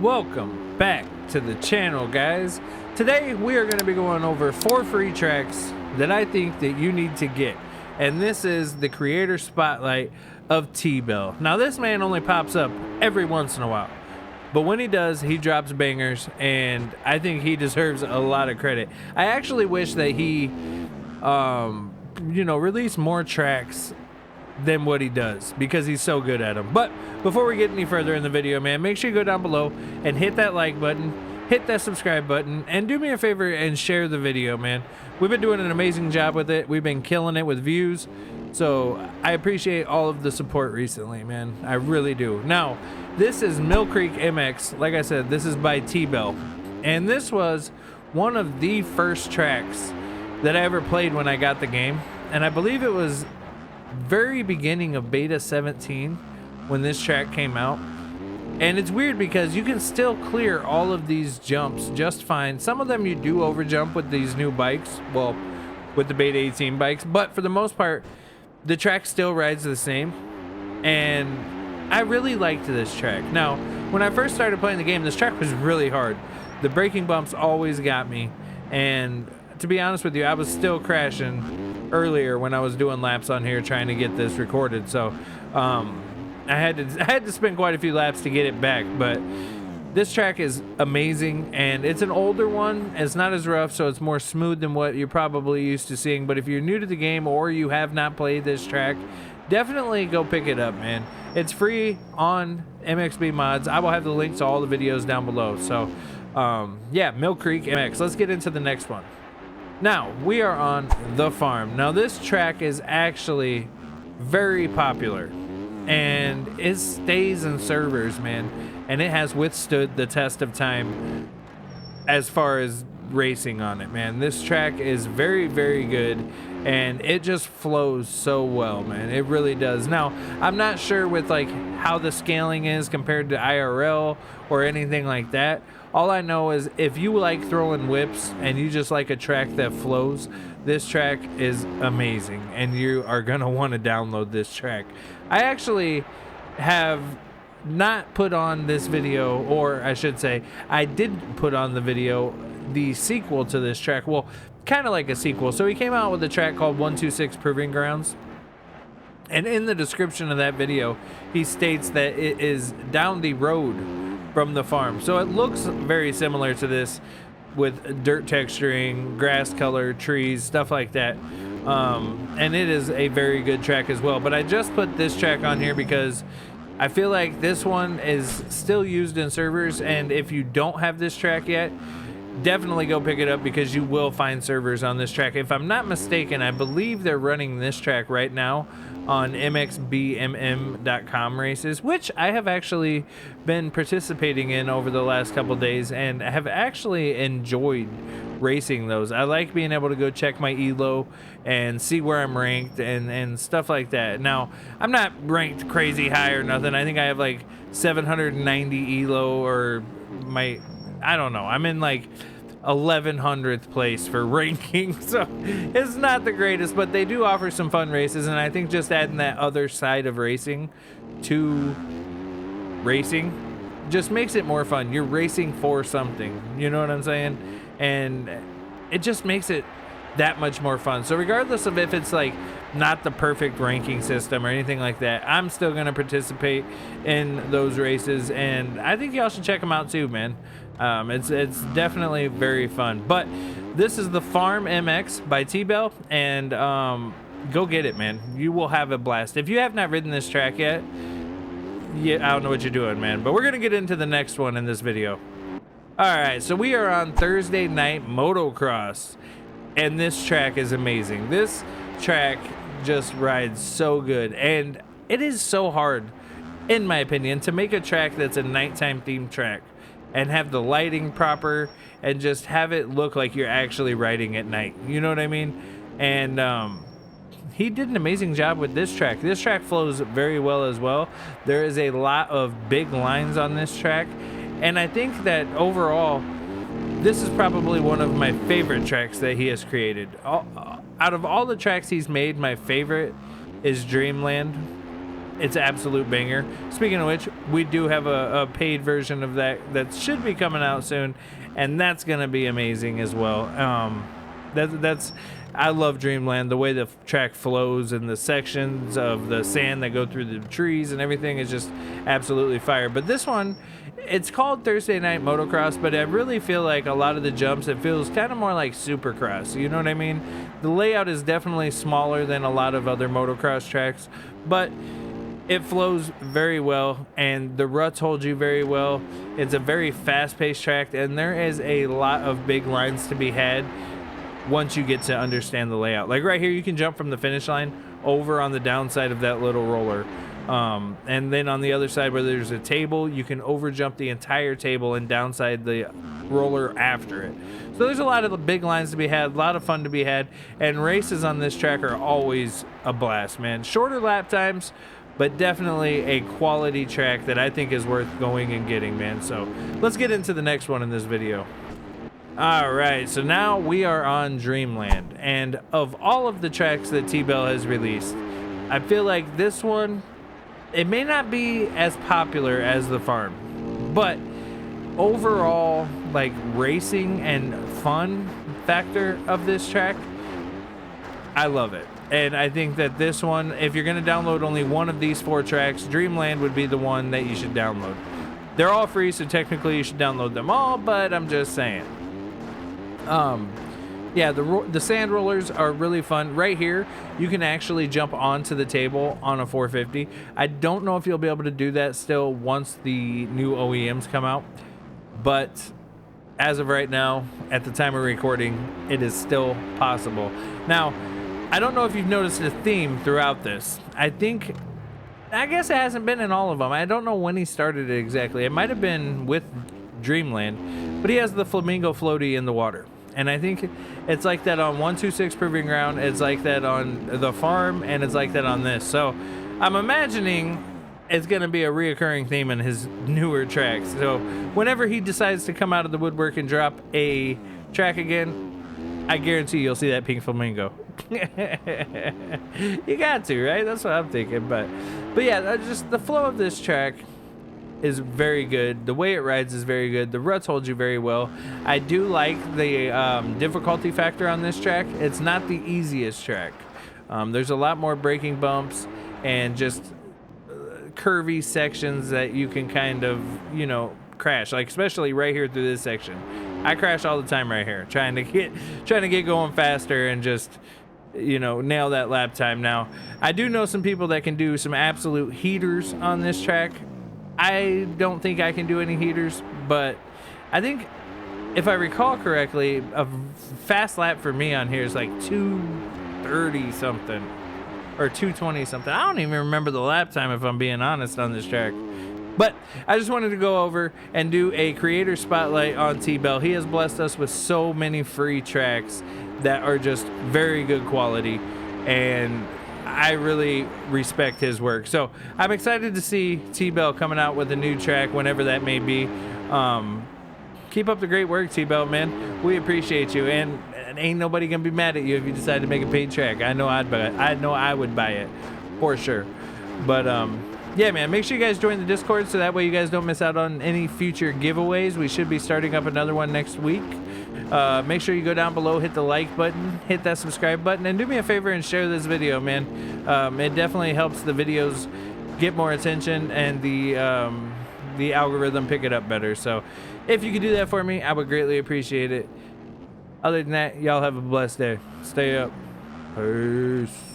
Welcome back to the channel, guys. Today we are going to be going over 4 free tracks that I think that you need to get, and this is the creator spotlight of T-Bell. Now this man only pops up every once in a while, but when he does, he drops bangers, and I think he deserves a lot of credit. I actually wish that he released more tracks than what he does, because he's so good at them. But before we get any further in the video, man, make sure you go down below and hit that like button, hit that subscribe button, and do me a favor and share the video, man. We've been doing an amazing job with it. We've been killing it with views, so I appreciate all of the support recently, man. I really do. Now, this is Mill Creek MX. Like I said, this is by T-Bell, and this was one of the first tracks that I ever played when I got the game, and I believe it was very beginning of beta 17 when this track came out. And it's weird because you can still clear all of these jumps just fine. Some of them you do overjump with these new bikes, well, with the beta 18 bikes, but for the most part the track still rides the same, and I really liked this track. Now when I first started playing the game, this track was really hard. The braking bumps always got me, and to be honest with you, I was still crashing earlier when I was doing laps on here trying to get this recorded, so I had to spend quite a few laps to get it back. But this track is amazing, and it's an older one. It's not as rough, so it's more smooth than what you're probably used to seeing. But if you're new to the game or you have not played this track, definitely go pick it up, man. It's free on MXB Mods. I will have the links to all the videos down below. So yeah, Mill Creek MX. Let's get into the next one. Now, we are on The Farm. Now, this track is actually very popular, and it stays in servers, man, and it has withstood the test of time as far as racing on it, man. This track is very, very good, and it just flows so well, man. It really does. Now, I'm not sure with like how the scaling is compared to IRL or anything like that. All I know is if you like throwing whips and you just like a track that flows, this track is amazing, and you are gonna want to download this track. I actually have not put on this video, or I should say I did put on the video the sequel to this track. Well, kind of like a sequel. So he came out with a track called 126 Proving Grounds, and in the description of that video he states that it is down the road from the farm. So it looks very similar to this, with dirt texturing, grass color, trees, stuff like that. And it is a very good track as well. But I just put this track on here because I feel like this one is still used in servers, and if you don't have this track yet, definitely go pick it up, because you will find servers on this track. If I'm not mistaken, I believe they're running this track right now on mxbmm.com races, which I have actually been participating in over the last couple days, and have actually enjoyed racing those. I like being able to go check my elo and see where I'm ranked and stuff like that. Now, I'm not ranked crazy high or nothing. I think I have like 790 elo, or I don't know, I'm in like 1100th place for ranking, so it's not the greatest, but they do offer some fun races, and I think just adding that other side of racing to racing just makes it more fun. You're racing for something, you know what I'm saying? And it just makes it that much more fun. So regardless of if it's like not the perfect ranking system or anything like that, I'm still going to participate in those races, and I think y'all should check them out too, man. It's definitely very fun. But this is the Farm MX by T-Bell, and go get it, man. You will have a blast. If you have not ridden this track yet, I don't know what you're doing, man. But we're gonna get into the next one in this video. Alright, so we are on Thursday Night Motocross, and this track is amazing. This track just rides so good, and it is so hard, in my opinion, to make a track that's a nighttime themed track and have the lighting proper and just have it look like you're actually riding at night. You know what I mean? And he did an amazing job with this track. This track flows very well as well. There is a lot of big lines on this track, and I think that overall this is probably one of my favorite tracks that he has created. Out of all the tracks he's made, my favorite is Dreamland. it's absolute banger. Speaking of which, we do have a paid version of that should be coming out soon, and that's gonna be amazing as well. I love Dreamland. The way the track flows and the sections of the sand that go through the trees and everything is just absolutely fire. But this one, it's called Thursday Night Motocross, but I really feel like a lot of the jumps, it feels kind of more like Supercross. You know what I mean? The layout is definitely smaller than a lot of other motocross tracks, but it flows very well, and the ruts hold you very well. It's a very fast-paced track, and there is a lot of big lines to be had once you get to understand the layout. Like right here, you can jump from the finish line over on the downside of that little roller. And then on the other side where there's a table, you can over jump the entire table and downside the roller after it. So there's a lot of big lines to be had, a lot of fun to be had, and races on this track are always a blast, man. Shorter lap times, but definitely a quality track that I think is worth going and getting, man. So let's get into the next one in this video. All right, so now we are on Dreamland, and of all of the tracks that T-Bell has released, I feel like this one, it may not be as popular as the farm, but overall, like racing and fun factor of this track, I love it. And I think that this one, if you're going to download only one of these 4 tracks, Dreamland would be the one that you should download. They're all free, so technically you should download them all, but I'm just saying. Yeah, the sand rollers are really fun. Right here, you can actually jump onto the table on a 450. I don't know if you'll be able to do that still once the new OEMs come out, but as of right now, at the time of recording, it is still possible. Now, I don't know if you've noticed a theme throughout this. I guess it hasn't been in all of them. I don't know when he started it exactly. It might have been with Dreamland, but he has the flamingo floaty in the water. And I think it's like that on 126 Proving Ground, it's like that on the farm, and it's like that on this. So I'm imagining it's going to be a reoccurring theme in his newer tracks. So whenever he decides to come out of the woodwork and drop a track again, I guarantee you'll see that pink flamingo. You got to, right? That's what I'm thinking. But yeah, just the flow of this track is very good. The way it rides is very good. The ruts hold you very well. I do like the difficulty factor on this track. It's not the easiest track. There's a lot more braking bumps and just curvy sections that you can kind of, you know, crash. Like especially right here through this section. I crash all the time right here, trying to get going faster and just, you know, nail that lap time. Now, I do know some people that can do some absolute heaters on this track. I don't think I can do any heaters, but I think if I recall correctly, a fast lap for me on here is like 230 something or 220 something. I don't even remember the lap time if I'm being honest on this track. But I just wanted to go over and do a creator spotlight on T-Bell. He has blessed us with so many free tracks that are just very good quality, and I really respect his work. So I'm excited to see T-Bell coming out with a new track whenever that may be. Keep up the great work, T-Bell, man. We appreciate you, and ain't nobody gonna be mad at you if you decide to make a paid track. I know I'd buy it. I know I would buy it for sure. But yeah, man, make sure you guys join the Discord so that way you guys don't miss out on any future giveaways. We should be starting up another one next week. Make sure you go down below, hit the like button, hit that subscribe button, and do me a favor and share this video, man. It definitely helps the videos get more attention and the algorithm pick it up better. So if you could do that for me, I would greatly appreciate it. Other than that, y'all have a blessed day. Stay up. Peace.